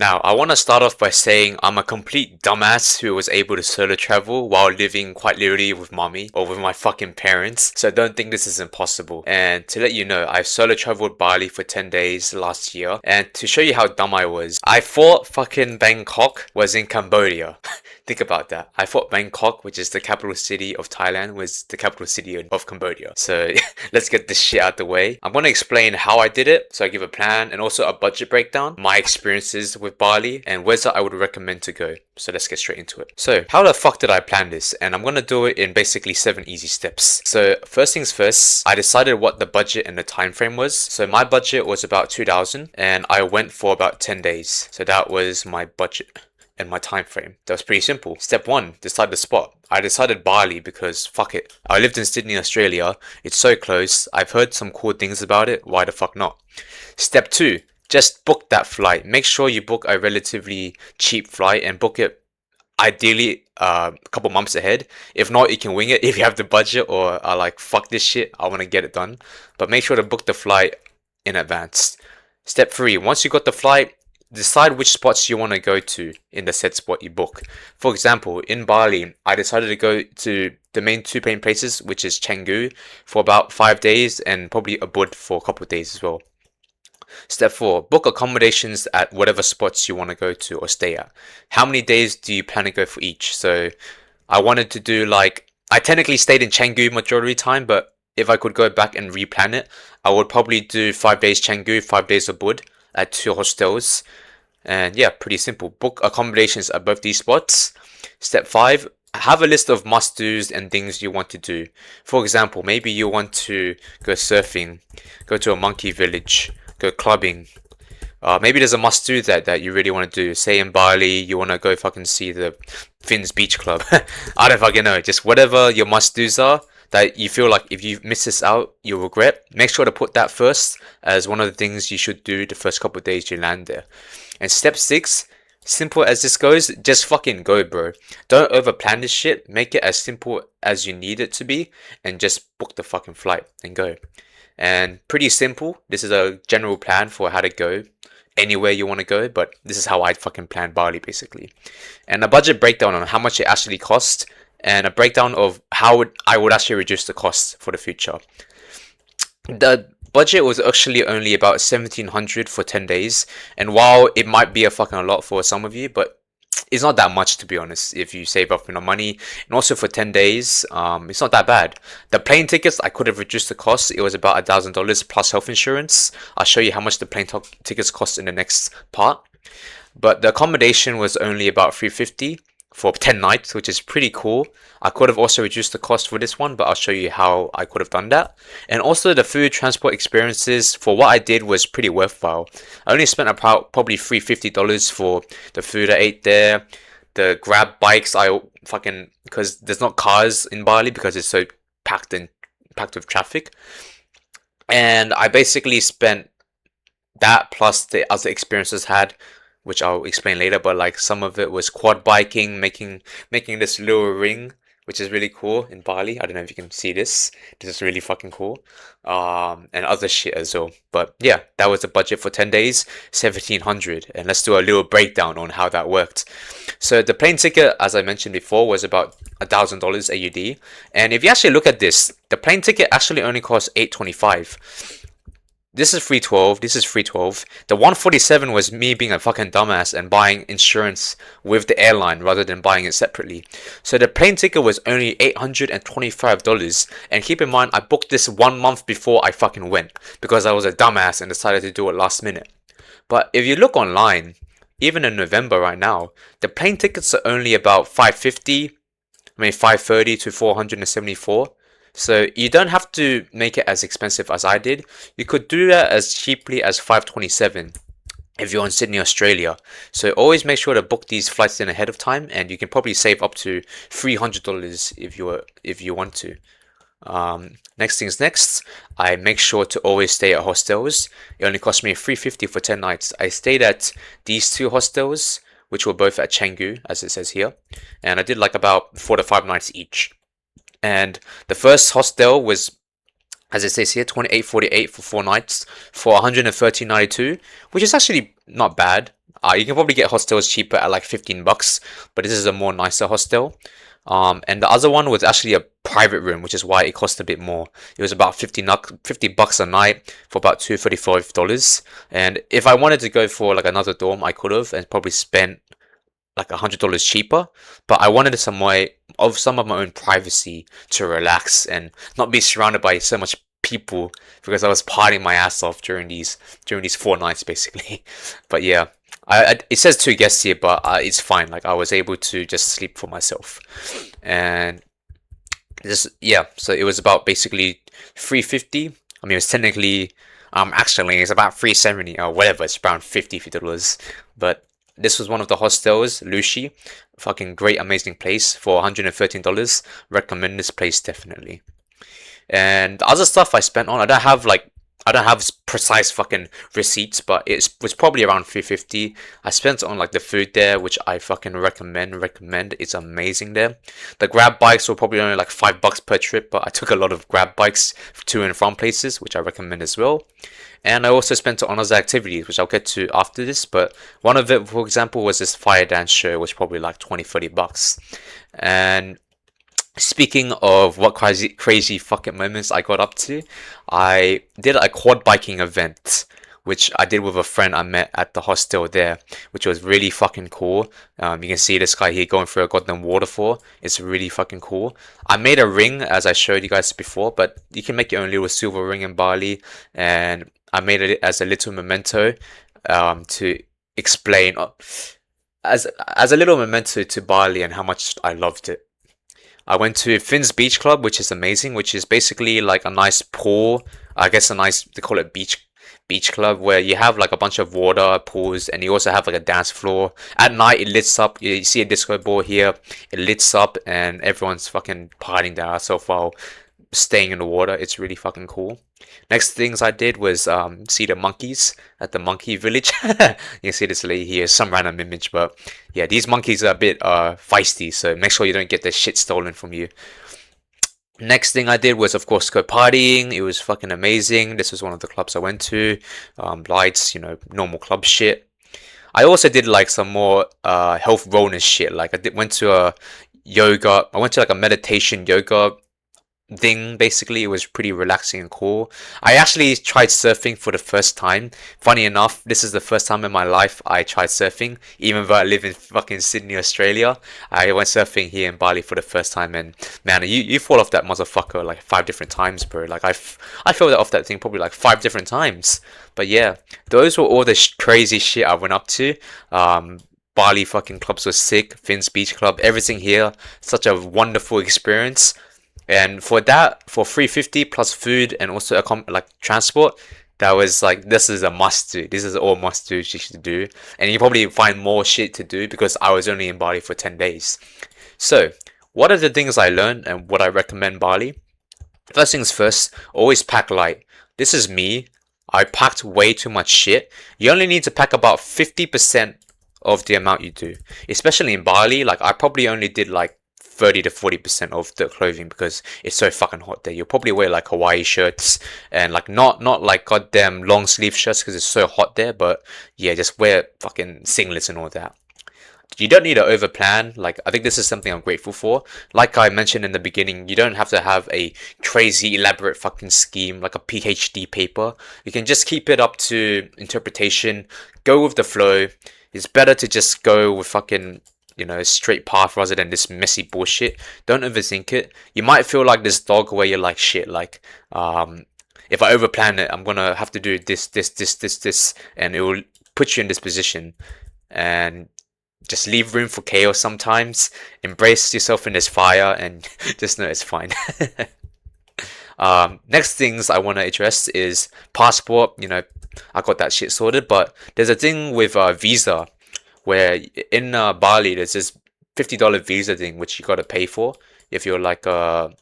Now, I want to start off by saying I'm a complete dumbass who was able to solo travel while living quite literally with mommy or with my fucking parents, so don't think this is impossible. And to let you know, I've solo traveled Bali for 10 days last year, and to show you how dumb I was, I thought fucking Bangkok was in Cambodia. Think about that. I thought Bangkok, which is the capital city of Thailand, was the capital city of Cambodia. So let's get this shit out the way. I'm going to explain how I did it. So I give a plan and also a budget breakdown, my experiences with Bali, and where's I would recommend to go. So let's get straight into it. So how the fuck did I plan this? And I'm going to do it in basically 7 easy steps. So first things first, I decided what the budget and the time frame was. So my budget was about 2,000 and I went for about 10 days. So that was my budget and my time frame. That was pretty simple. Step 1, decide the spot. I decided Bali because fuck it. I lived in Sydney, Australia. It's so close. I've heard some cool things about it. Why the fuck not? Step 2, just book that flight. Make sure you book a relatively cheap flight and book it ideally a couple months ahead. If not, you can wing it if you have the budget or are like, fuck this shit, I want to get it done. But make sure to book the flight in advance. Step 3, once you got the flight, decide which spots you want to go to in the said spot you book. For example, in Bali, I decided to go to the main 2 main places, which is Canggu for about 5 days and probably Ubud for a couple of days as well. Step 4, book accommodations at whatever spots you want to go to or stay at. How many days do you plan to go for each? So I wanted to do I technically stayed in Canggu majority time, but if I could go back and replan it, I would probably do 5 days Canggu, 5 days Ubud at 2 hostels. And yeah, pretty simple. Book accommodations at both these spots. Step 5, have a list of must-dos and things you want to do. For example, maybe you want to go surfing, go to a monkey village, go clubbing. Maybe there's a must-do that you really want to do. Say in Bali, you want to go fucking see the Finn's Beach Club. I don't fucking know. Just whatever your must-dos are that you feel like if you miss this out, you'll regret. Make sure to put that first as one of the things you should do the first couple of days you land there. And step 6, simple as this goes, just fucking go, bro. Don't over plan this shit. Make it as simple as you need it to be and just book the fucking flight and go. And pretty simple. This is a general plan for how to go anywhere you want to go, but this is how I fucking plan Bali basically. And a budget breakdown on how much it actually costs and a breakdown of how I would actually reduce the costs for the future. The budget was actually only about 1,700 for 10 days, and while it might be a fucking lot for some of you, but it's not that much to be honest if you save up enough money. And also for 10 days, it's not that bad. The plane tickets, I could have reduced the cost. It was about $1,000 plus health insurance. I'll show you how much the plane tickets cost in the next part. But the accommodation was only about $350 for 10 nights, which is pretty cool. I could have also reduced the cost for this one, but I'll show you how I could have done that. And also the food transport experiences for what I did was pretty worthwhile. I only spent about probably $350 for the food I ate there. The grab bikes, because there's not cars in Bali because it's so packed with traffic. And I basically spent that plus the other experiences had, which I'll explain later, but some of it was quad biking, making this little ring, which is really cool in Bali. I don't know if you can see this. This is really fucking cool. And other shit as well. But yeah, that was the budget for 10 days, 1,700. And let's do a little breakdown on how that worked. So the plane ticket, as I mentioned before, was about $1,000 AUD. And if you actually look at this, the plane ticket actually only cost $825. This is 312. This is 312. The 147 was me being a fucking dumbass and buying insurance with the airline rather than buying it separately. So the plane ticket was only $825. And keep in mind, I booked this 1 month before I fucking went because I was a dumbass and decided to do it last minute. But if you look online, even in November right now, the plane tickets are only about $530 to $474. So you don't have to make it as expensive as I did. You could do that as cheaply as $527 if you're in Sydney, Australia. So always make sure to book these flights in ahead of time, and you can probably save up to $300 if you want to. Next things next, I make sure to always stay at hostels. It only cost me $350 for 10 nights. I stayed at these 2 hostels, which were both at Canggu, as it says here, and I did about 4 to 5 nights each. And the first hostel was, as it says here, $28.48 for 4 nights for $113.92, which is actually not bad. You can probably get hostels cheaper at like 15 bucks, but this is a more nicer hostel. And the other one was actually a private room, which is why it cost a bit more. It was about 50 bucks a night for about $235. And if I wanted to go for like another dorm, I could have and probably spent like $100 cheaper. But I wanted some of my own privacy to relax and not be surrounded by so much people because I was partying my ass off during these 4 nights basically. But yeah, it says 2 guests here, but it's fine. Like I was able to just sleep for myself, and just yeah. So it was about basically 350. I mean, it was technically actually it's about 370 or whatever. It's around $50, but this was one of the hostels, Lushi. Fucking great, amazing place for $113. Recommend this place definitely. And the other stuff I spent on, I don't have precise fucking receipts, but it was probably around 350. I spent on like the food there, which I fucking recommend. It's amazing there. The grab bikes were probably only like $5 per trip, but I took a lot of grab bikes to and from places, which I recommend as well. And I also spent on other activities, which I'll get to after this. But one of it, for example, was this fire dance show, which was probably like 20, $30. And speaking of what crazy fucking moments I got up to, I did a quad biking event, which I did with a friend I met at the hostel there, which was really fucking cool. You can see this guy here going through a goddamn waterfall. It's really fucking cool. I made a ring as I showed you guys before, but you can make your own little silver ring in Bali, and I made it as a little memento to explain as a little memento to Bali and how much I loved it. I went to Finn's Beach Club, which is amazing, which is basically like a nice pool. I guess they call it beach club, where you have like a bunch of water pools and you also have like a dance floor. At night it lights up. You see a disco ball here. It lights up and everyone's fucking partying their ass off while staying in the water. It's really fucking cool. Next things I did was see the monkeys at the monkey village. You can see this lady here, some random image, but yeah, these monkeys are a bit feisty, so make sure you don't get their shit stolen from you. Next thing I did was, of course, go partying. It was fucking amazing. This was one of the clubs I went to. Lights, normal club shit. I also did like some more health wellness shit. Like went to a yoga. I went to like a meditation yoga thing. Basically, it was pretty relaxing and cool. I actually tried surfing for the first time. Funny enough, this is the first time in my life I tried surfing, even though I live in fucking Sydney, Australia. I went surfing here in Bali for the first time, and man, you fall off that motherfucker like 5 different times, bro. Like I fell off that thing probably like 5 different times. But yeah, those were all the crazy shit I went up to. Bali fucking clubs were sick. Finn's Beach Club, everything here, such a wonderful experience. And for that, for 350 plus food and also like transport, that was like, this is a must do. This is all must do shit to do. And you probably find more shit to do because I was only in Bali for 10 days. So, what are the things I learned and what I recommend Bali? First things first, always pack light. This is me. I packed way too much shit. You only need to pack about 50% of the amount you do. Especially in Bali, like I probably only did like 30 to 40% of the clothing because it's so fucking hot there. You'll probably wear like Hawaii shirts and like not like goddamn long sleeve shirts because it's so hot there, but yeah, just wear fucking singlets and all that. You don't need to over plan. Like I think this is something I'm grateful for. Like I mentioned in the beginning, you don't have to have a crazy elaborate fucking scheme like a PhD paper. You can just keep it up to interpretation, go with the flow. It's better to just go with fucking straight path rather than this messy bullshit. Don't overthink it. You might feel like this dog where you're like, shit, like, if I overplan it, I'm gonna have to do this, and it will put you in this position. And just leave room for chaos sometimes. Embrace yourself in this fire and just know it's fine. Next things I want to address is passport. I got that shit sorted, but there's a thing with visa where in Bali there's this $50 visa thing which you gotta pay for if you're like 50%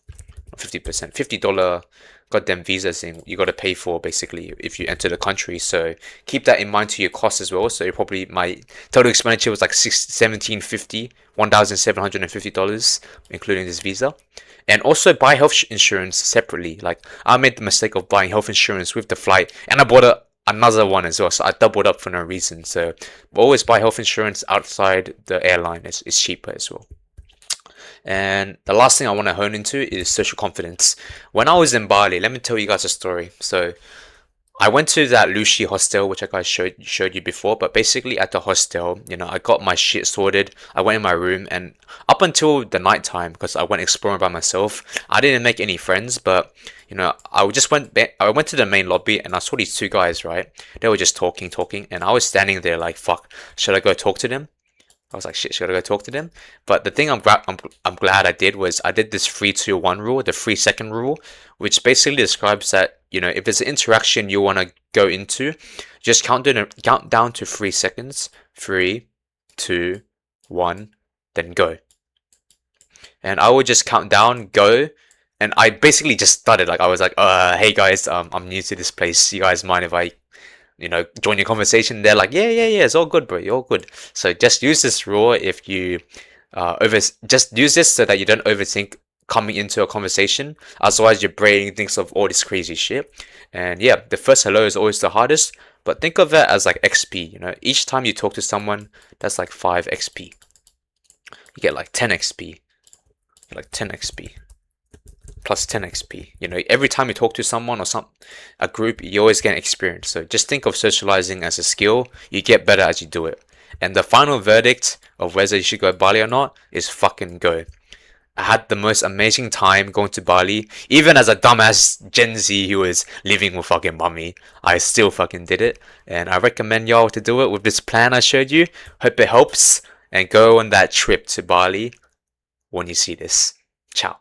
$50 goddamn visa thing you gotta pay for basically if you enter the country. So keep that in mind to your cost as well. So you probably my total expenditure was like $1,750 including this visa. And also buy health insurance separately. Like I made the mistake of buying health insurance with the flight, and I bought another one as well. So I doubled up for no reason. So always buy health insurance outside the airline. It's cheaper as well. And the last thing I want to hone into is social confidence. When I was in Bali, let me tell you guys a story. So I went to that Lushi hostel, which I guys showed you before. But basically, at the hostel, I got my shit sorted. I went in my room, and up until the night time, because I went exploring by myself, I didn't make any friends. But I just went back. I went to the main lobby, and I saw these two guys. Right, they were just talking, and I was standing there like, fuck, should I go talk to them? I was like, shit, should I go talk to them? But the thing I'm glad I did was I did this 3-2-1 rule, the 3 second rule, which basically describes that, if there's an interaction you want to go into, just count down to 3 seconds. 3, 2, 1, then go. And I would just count down, go, and I basically just started. Like, I was like, hey guys, I'm new to this place. You guys mind if I join your conversation? They're like, yeah, it's all good, bro, you're all good. So just use this rule if you just use this so that you don't overthink coming into a conversation. Otherwise, your brain thinks of all this crazy shit. And yeah, the first hello is always the hardest, but think of it as like XP. Each time you talk to someone, that's like 5 XP. You get like 10 XP, like 10 XP. Plus 10 XP. Every time you talk to someone or a group, you always get experience. So just think of socializing as a skill. You get better as you do it. And the final verdict of whether you should go to Bali or not is fucking go. I had the most amazing time going to Bali. Even as a dumbass Gen Z who was living with fucking mummy, I still fucking did it. And I recommend y'all to do it with this plan I showed you. Hope it helps. And go on that trip to Bali when you see this. Ciao.